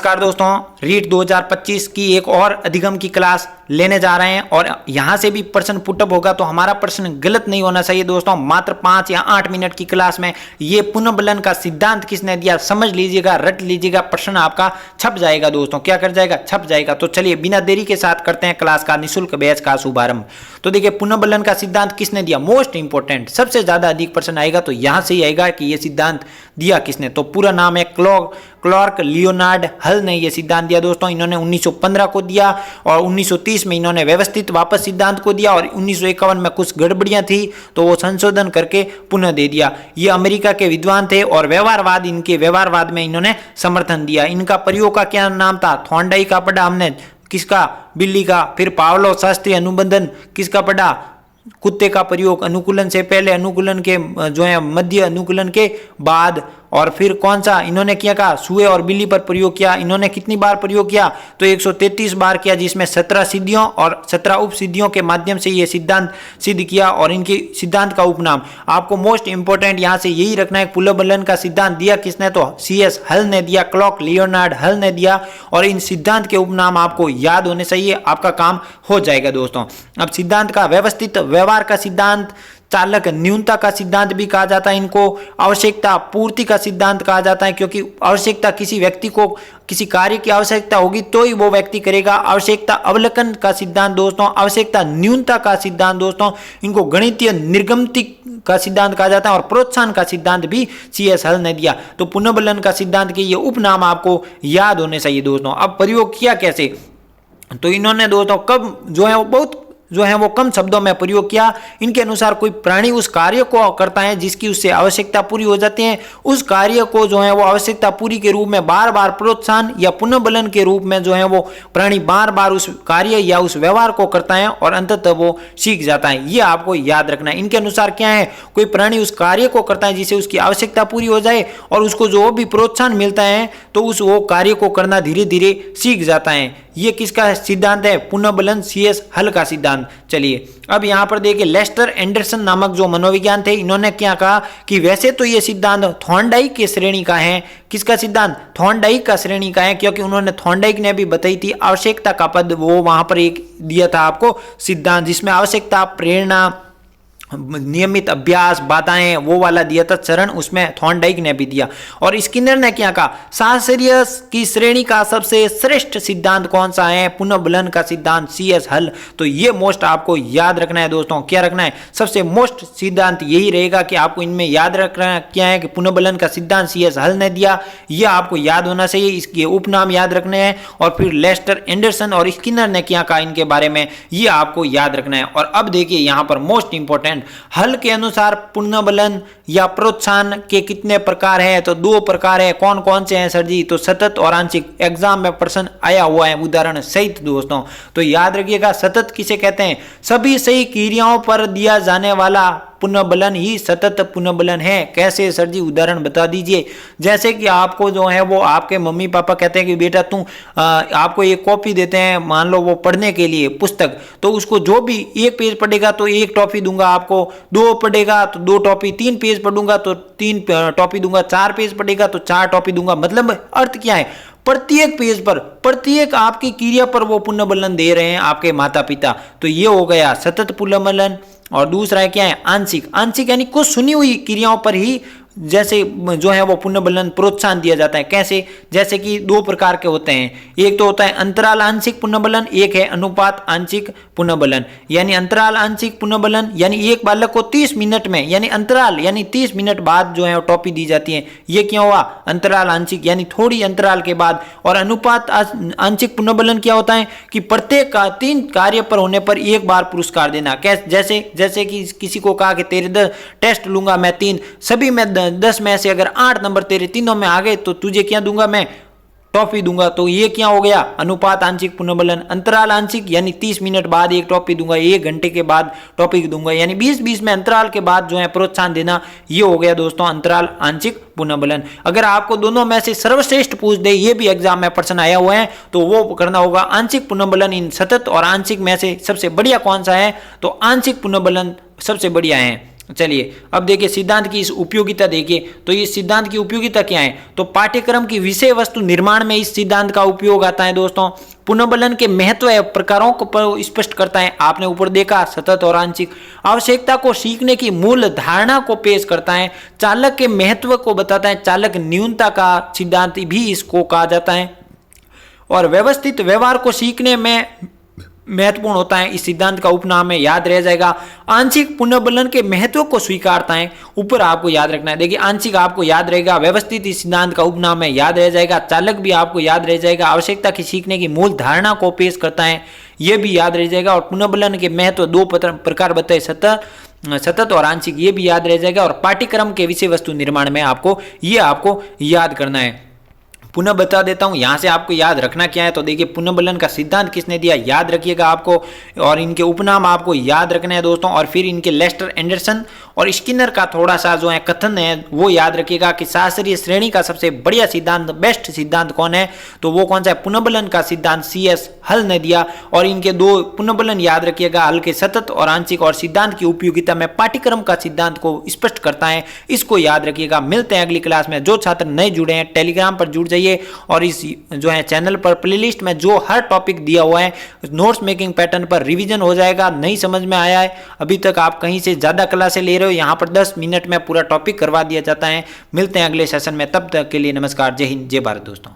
नमस्कार दोस्तों, रीट 2025 की एक और अधिगम की क्लास लेने जा रहे हैं और यहां से भी प्रश्न पुटअप होगा तो हमारा प्रश्न गलत नहीं होना चाहिए दोस्तों। मात्र 5 या 8 मिनट की क्लास में ये पुनर्बलन का सिद्धांत किसने दिया समझ लीजिएगा, रट लीजिएगा, प्रश्न आपका छप जाएगा दोस्तों। क्या कर जाएगा? छप जाएगा। तो चलिए बिना देरी के साथ करते हैं क्लास का निःशुल्क बैच का शुभारंभ। तो देखिए पुनर्बलन का सिद्धांत किसने दिया, मोस्ट इंपोर्टेंट, सबसे ज्यादा अधिक प्रश्न आएगा तो यहां से ही आएगा कि यह सिद्धांत दिया किसने। तो पूरा नाम है क्लार्क लियोनार्ड हल ने यह सिद्धांत दिया दोस्तों। इन्होंने 1915 को दिया और 1930 में इन्होंने व्यवस्थित वापस सिद्धांत को दिया और 1951 में कुछ गड़बड़ियां थी तो वो संशोधन करके पुनः दे दिया। ये अमेरिका के विद्वान थे और व्यवहारवाद, इनके व्यवहारवाद में इन्होंने समर्थन दिया। इनका प्रयोग का क्या नाम था? थॉर्नडाइक का पढ़ा हमने, किसका? बिल्ली का। फिर पावलोव शास्त्रीय अनुबंधन किसका पढ़ा? कुत्ते का प्रयोग अनुकूलन से पहले, अनुकूलन के जो है मध्य, अनुकूलन के बाद। और फिर कौन सा इन्होंने किया कहा? सुए और बिल्ली पर प्रयोग किया। इन्होंने कितनी बार प्रयोग किया? तो 133 बार किया, जिसमें 17 सिद्धियों और 17 उप सिद्धियों के माध्यम से यह सिद्धांत सिद्ध किया। और इनके सिद्धांत का उपनाम आपको मोस्ट इंपोर्टेंट यहां से यही रखना है। पुनर्बलन का सिद्धांत दिया किसने? तो CS हल ने दिया, क्लार्क लियोनार्ड हल ने दिया। और इन सिद्धांत के उपनाम आपको याद होने चाहिए, आपका काम हो जाएगा दोस्तों। अब सिद्धांत का व्यवस्थित व्यवहार का सिद्धांत, चालक न्यूनता का सिद्धांत भी कहा जाता है इनको, आवश्यकता पूर्ति का सिद्धांत कहा जाता है, क्योंकि आवश्यकता किसी व्यक्ति को किसी कार्य की आवश्यकता होगी तो ही वो व्यक्ति करेगा। आवश्यकता अवलोकन का सिद्धांत दोस्तों, आवश्यकता न्यूनता का सिद्धांत दोस्तों, इनको गणितीय निर्गमति का सिद्धांत कहा जाता है। और प्रोत्साहन का सिद्धांत भी CS हल ने दिया। तो पुनर्बलन का सिद्धांत के ये उपनाम आपको याद होने चाहिए दोस्तों। अब प्रयोग किया कैसे? तो इन्होंने दोस्तों कब जो है वो बहुत वो कम शब्दों में प्रयोग किया। इनके अनुसार कोई प्राणी उस कार्य को करता है जिसकी उससे आवश्यकता पूरी हो जाती है, उस कार्य को जो है वो आवश्यकता पूरी के रूप में बार बार प्रोत्साहन या पुनर्बलन के रूप में जो है वो प्राणी बार बार उस कार्य या उस व्यवहार को करता है और अंततः वो सीख जाता है। ये आपको याद रखना है। इनके अनुसार क्या है? कोई प्राणी उस कार्य को करता है जिससे उसकी आवश्यकता पूरी हो जाए और उसको जो भी प्रोत्साहन मिलता है तो उस वो कार्य को करना धीरे धीरे सीख जाता है। ये किसका सिद्धांत है? पुनर्बलन CS हल का सिद्धांत। चलिए अब यहां पर देखिए लेस्टर एंडरसन नामक जो मनोविज्ञान थे, इन्होंने क्या कहा कि वैसे तो ये सिद्धांत थॉर्नडाइक के श्रेणी का है। किसका सिद्धांत? थॉर्नडाइक का श्रेणी का है, क्योंकि उन्होंने थॉर्नडाइक ने भी बताई थी आवश्यकता का पद, वो वहां पर एक दिया था आपको सिद्धांत जिसमें आवश्यकता, प्रेरणा, नियमित अभ्यास, बाधाएं, वो वाला दिया था चरण, उसमें थॉर्नडाइक ने भी दिया। और स्किनर ने क्या कहा? शास्त्रीय की श्रेणी का सबसे श्रेष्ठ सिद्धांत कौन सा है? पुनर्बलन का सिद्धांत CS हल। तो ये मोस्ट आपको याद रखना है दोस्तों। क्या रखना है? सबसे मोस्ट सिद्धांत यही रहेगा कि आपको इनमें याद रखना क्या है कि पुनर्बलन का सिद्धांत CS हल ने दिया, यह आपको याद होना चाहिए। इसके उपनाम याद रखने हैं। और फिर लेस्टर एंडरसन और स्किनर ने क्या कहा इनके बारे में, ये आपको याद रखना है। और अब देखिए यहां पर मोस्ट इंपोर्टेंट, हल के अनुसार पुनर्बलन या प्रोत्साहन के कितने प्रकार हैं? तो 2 प्रकार है। कौन कौन से हैं सर जी? तो सतत और आंशिक। एग्जाम में प्रश्न आया हुआ है उदाहरण सहित दोस्तों, तो याद रखिएगा। सतत किसे कहते हैं? सभी सही क्रियाओं पर दिया जाने वाला पुनर्बलन ही सतत पुनर्बलन है। कैसे सर जी? उदाहरण बता दीजिए। जैसे कि आपको जो है वो आपके मम्मी पापा कहते हैं कि बेटा तू आपको एक कॉपी देते हैं, मान लो वो पढ़ने के लिए पुस्तक, तो उसको जो भी 1 पेज पढ़ेगा तो 1 टॉफी दूंगा आपको, 2 पढ़ेगा तो 2 टॉफी, 3 पेज पढ़ूंगा तो 3 टॉफी दूंगा, 4 पेज पढ़ेगा तो 4 टॉफी दूंगा। मतलब अर्थ क्या है? प्रत्येक पेज पर, प्रत्येक आपकी क्रिया पर वो पुनर्बलन दे रहे हैं आपके माता पिता। तो ये हो गया सतत पुनर्बलन। और दूसरा है क्या है? आंशिक। आंशिक यानी कुछ सुनी हुई क्रियाओं पर ही जैसे जो है वो पुनर्बलन प्रोत्साहन दिया जाता है। कैसे? जैसे कि 2 प्रकार के होते हैं। एक तो होता है अंतराल आंशिक पुनर्बलन, एक है अनुपात आंशिक पुनर्बलन। यानी अंतराल आंशिक पुनर्बलन यानी एक बालक को 30 मिनट में, यानी अंतराल यानी 30 मिनट बाद जो है टॉपी दी जाती है। ये क्यों हुआ? अंतराल आंशिक यानी थोड़ी अंतराल के बाद। और अनुपात आंशिक पुनर्बलन क्या होता है कि प्रत्येक 3 कार्य पर होने पर 1 बार पुरस्कार देना। जैसे कि किसी को कहा कि तेरे टेस्ट लूंगा मैं 3, सभी में 10 में से अगर 8 नंबर तेरे तीनों में आ गए तो तुझे क्या दूंगा? मैं टॉफी दूंगा। तो ये क्या हो गया? अनुपात आंशिक पुनर्बलन। अंतराल आंशिक यानी 30 मिनट बाद 1 टॉफी दूंगा, 1 घंटे के बाद टॉफी दूंगा, यानी 20-20 में अंतराल के बाद जो है प्रोत्साहन देना। ये हो गया दोस्तों अंतराल आंशिक पुनर्बलन। अगर आपको दोनों में से सर्वश्रेष्ठ पूछ दे, ये भी एग्जाम में प्रश्न आया हुआ है, तो वो करना होगा आंशिक पुनर्बलन इन सतत और आंशिक में से सबसे बढ़िया कौन सा है? तो आंशिक पुनर्बलन सबसे बढ़िया है। चलिए अब देखिए सिद्धांत की इस उपयोगिता देखिए, तो ये सिद्धांत की उपयोगिता क्या है, तो पाठ्यक्रम की विषय वस्तु निर्माण में इस सिद्धांत का उपयोग आता है दोस्तों। पुनर्बलन के महत्व एवं प्रकारों को स्पष्ट करता है, आपने ऊपर देखा सतत और आंशिक। आवश्यकता को सीखने की मूल धारणा को पेश करता है, चालक के महत्व को बताता है, चालक न्यूनता का सिद्धांत भी इसको कहा जाता है, और व्यवस्थित व्यवहार को सीखने में महत्वपूर्ण होता है, इस सिद्धांत का उपनाम है, याद रह जाएगा। आंशिक पुनर्बलन के महत्व को स्वीकारता है, ऊपर आपको याद रखना है, देखिए आंशिक आपको याद रहेगा, व्यवस्थित इस सिद्धांत का उपनाम है, याद रह जाएगा। चालक भी आपको याद रह जाएगा, आवश्यकता की सीखने की मूल धारणा को पेश करता है, यह भी याद रह जाएगा। और पुनर्बलन के महत्व दो प्रकार बताए, सतत और आंशिक, ये भी याद रह जाएगा। और पाठ्यक्रम के विषय वस्तु निर्माण में आपको याद करना है। पुनः बता देता हूं यहां से आपको याद रखना क्या है, तो देखिए पुनर्बलन का सिद्धांत किसने दिया, याद रखिएगा आपको, और इनके उपनाम आपको याद रखने हैं दोस्तों। और फिर इनके लेस्टर एंडरसन और स्किनर का थोड़ा सा जो है कथन है वो याद रखिएगा कि शास्त्रीय श्रेणी का सबसे बढ़िया सिद्धांत, बेस्ट सिद्धांत कौन है, तो वो कौन सा है, पुनर्बलन का सिद्धांत CS हल ने दिया। और इनके दो पुनर्बलन याद रखिएगा, हल के सतत और आंशिक, और सिद्धांत की उपयोगिता में पाठ्यक्रम का सिद्धांत को स्पष्ट करता है, इसको याद रखिएगा। मिलते हैं अगली क्लास में। जो छात्र नए जुड़े हैं टेलीग्राम पर जुड़ जाइए, और इस जो है चैनल पर प्लेलिस्ट में जो हर टॉपिक दिया हुआ है नोट्स मेकिंग पैटर्न पर रिवीजन हो जाएगा। नहीं समझ में आया है अभी तक, आप कहीं से ज्यादा क्लासें ले रहे हो, यहाँ पर 10 मिनट में पूरा टॉपिक करवा दिया जाता है। मिलते हैं अगले सेशन में, तब तक के लिए नमस्कार, जय हिंद, जय भारत दोस्तों।